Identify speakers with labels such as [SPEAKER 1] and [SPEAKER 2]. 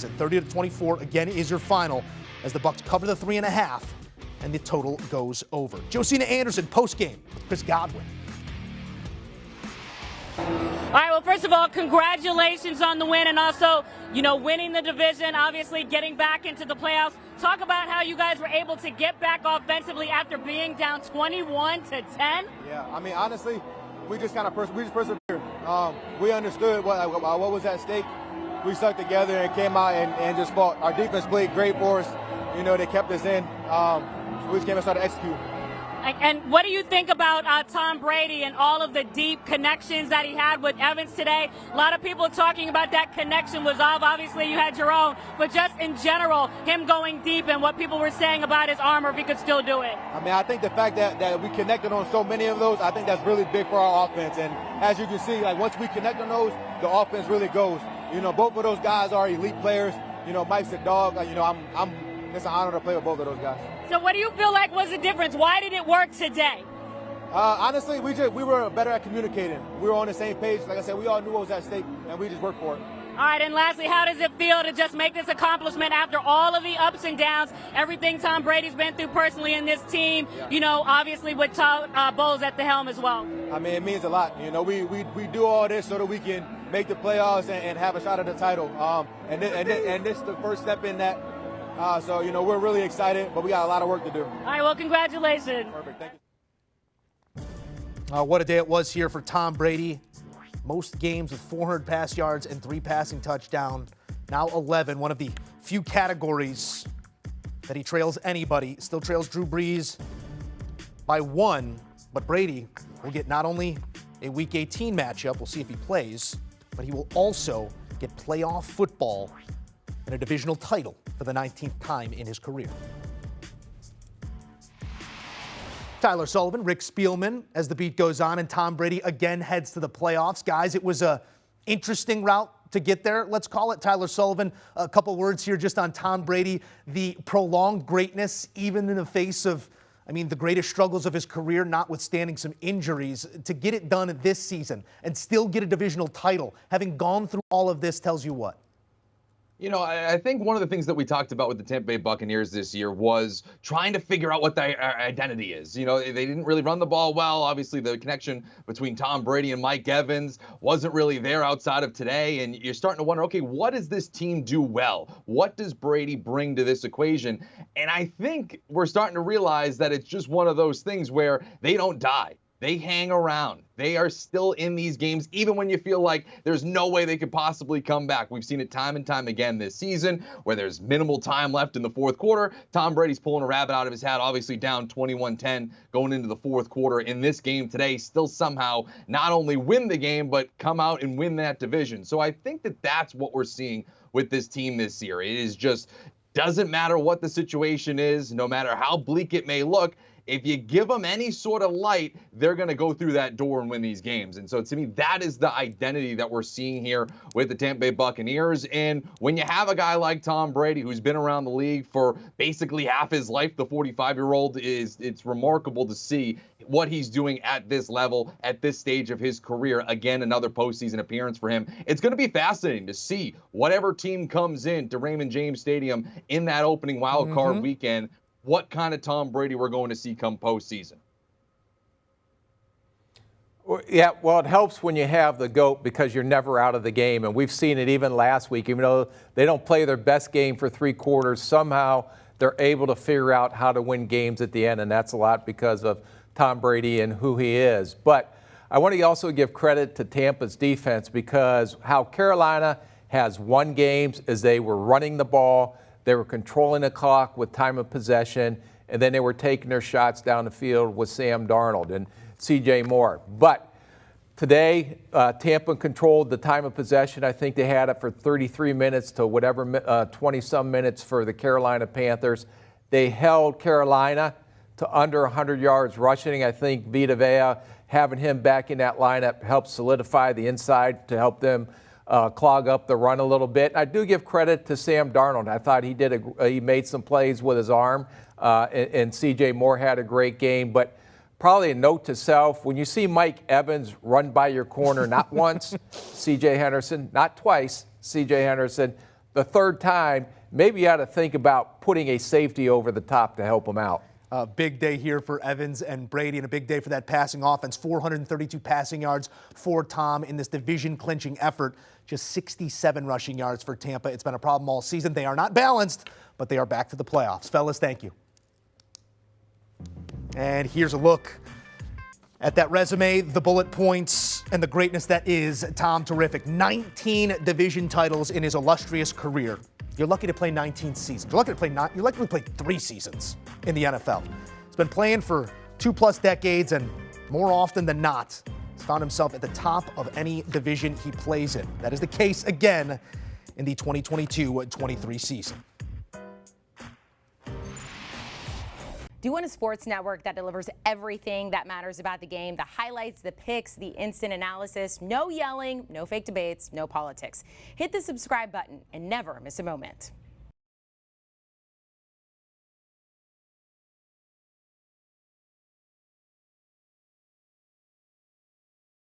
[SPEAKER 1] 30-24 again is your final as the Bucs cover the 3.5 and the total goes over. Josina Anderson post-game with Chris Godwin.
[SPEAKER 2] All right, well, first of all, congratulations on the win and also, winning the division, obviously getting back into the playoffs. Talk about how you guys were able to get back offensively after being down 21-10.
[SPEAKER 3] Yeah, I mean, honestly, we just persevered. We understood what was at stake. We stuck together and came out and just fought. Our defense played great for us. They kept us in. We just came and started executing.
[SPEAKER 2] And what do you think about Tom Brady and all of the deep connections that he had with Evans today? A lot of people talking about that connection was off. Obviously, you had your own. But just in general, him going deep and what people were saying about his arm, or if he could still do it.
[SPEAKER 3] I mean, I think the fact that we connected on so many of those, I think that's really big for our offense. And as you can see, once we connect on those, the offense really goes. Both of those guys are elite players. Mike's a dog. It's an honor to play with both of those guys.
[SPEAKER 2] So what do you feel like was the difference? Why did it work today?
[SPEAKER 3] Honestly, we were better at communicating. We were on the same page. Like I said, we all knew what was at stake, and we just worked for it.
[SPEAKER 2] All right, and lastly, how does it feel to just make this accomplishment after all of the ups and downs, everything Tom Brady's been through personally in this team, obviously with Todd Bowles at the helm as well?
[SPEAKER 3] I mean, it means a lot. We do all this so that we can make the playoffs and have a shot at the title. And this is the first step in that. So, we're really excited, but we got a lot of work to do.
[SPEAKER 2] All right, well, congratulations.
[SPEAKER 3] Perfect, thank you.
[SPEAKER 1] What a day it was here for Tom Brady. Most games with 400 pass yards and 3 passing touchdowns. Now 11, one of the few categories that he trails anybody. Still trails Drew Brees by 1, but Brady will get not only a Week 18 matchup, we'll see if he plays, but he will also get playoff football and a divisional title for the 19th time in his career. Tyler Sullivan, Rick Spielman, as the beat goes on, and Tom Brady again heads to the playoffs. Guys, it was a interesting route to get there, let's call it. Tyler Sullivan, a couple words here just on Tom Brady, the prolonged greatness, even in the face of, the greatest struggles of his career, notwithstanding some injuries, to get it done this season and still get a divisional title, having gone through all of this, tells you what?
[SPEAKER 4] I think one of the things that we talked about with the Tampa Bay Buccaneers this year was trying to figure out what their identity is. They didn't really run the ball well. Obviously, the connection between Tom Brady and Mike Evans wasn't really there outside of today. And you're starting to wonder, okay, what does this team do well? What does Brady bring to this equation? And I think we're starting to realize that it's just one of those things where they don't die. They hang around. They are still in these games, even when you feel like there's no way they could possibly come back. We've seen it time and time again this season where there's minimal time left in the fourth quarter. Tom Brady's pulling a rabbit out of his hat, obviously down 21-10 going into the fourth quarter. In this game today, still somehow not only win the game, but come out and win that division. So I think that that's what we're seeing with this team this year. It is just doesn't matter what the situation is, no matter how bleak it may look. If you give them any sort of light, they're going to go through that door and win these games. And so to me, that is the identity that we're seeing here with the Tampa Bay Buccaneers. And when you have a guy like Tom Brady, who's been around the league for basically half his life, the 45-year-old, it's remarkable to see what he's doing at this level, at this stage of his career. Again, another postseason appearance for him. It's going to be fascinating to see whatever team comes in to Raymond James Stadium in that opening wild card weekend, what kind of Tom Brady we're going to see come postseason.
[SPEAKER 5] Yeah, well, it helps when you have the GOAT because you're never out of the game. And we've seen it even last week. Even though they don't play their best game for 3 quarters, somehow they're able to figure out how to win games at the end. And that's a lot because of Tom Brady and who he is. But I want to also give credit to Tampa's defense because how Carolina has won games is they were running the ball. They were controlling the clock with time of possession, and then they were taking their shots down the field with Sam Darnold and C.J. Moore. But today, Tampa controlled the time of possession. I think they had it for 33 minutes to whatever, 20-some minutes for the Carolina Panthers. They held Carolina to under 100 yards rushing. I think Vita Vea, having him back in that lineup, helped solidify the inside to help them clog up the run a little bit. I do give credit to Sam Darnold. I thought he made some plays with his arm, and C.J. Moore had a great game. But probably a note to self, when you see Mike Evans run by your corner, not once, C.J. Henderson, not twice, C.J. Henderson, the third time, maybe you ought to think about putting a safety over the top to help him out.
[SPEAKER 1] A big day here for Evans and Brady, and a big day for that passing offense. 432 passing yards for Tom in this division clinching effort. Just 67 rushing yards for Tampa. It's been a problem all season. They are not balanced, but they are back to the playoffs. Fellas, thank you. And here's a look at that resume, the bullet points, and the greatness that is Tom Terrific. 19 division titles in his illustrious career. You're lucky to play 19 seasons. You're lucky to play 3 seasons in the NFL. He's been playing for 2+ decades, and more often than not, he's found himself at the top of any division he plays in. That is the case again in the 2022-23 season.
[SPEAKER 6] Do you want a sports network that delivers everything that matters about the game? The highlights, the picks, the instant analysis, no yelling, no fake debates, no politics. Hit the subscribe button and never miss a moment.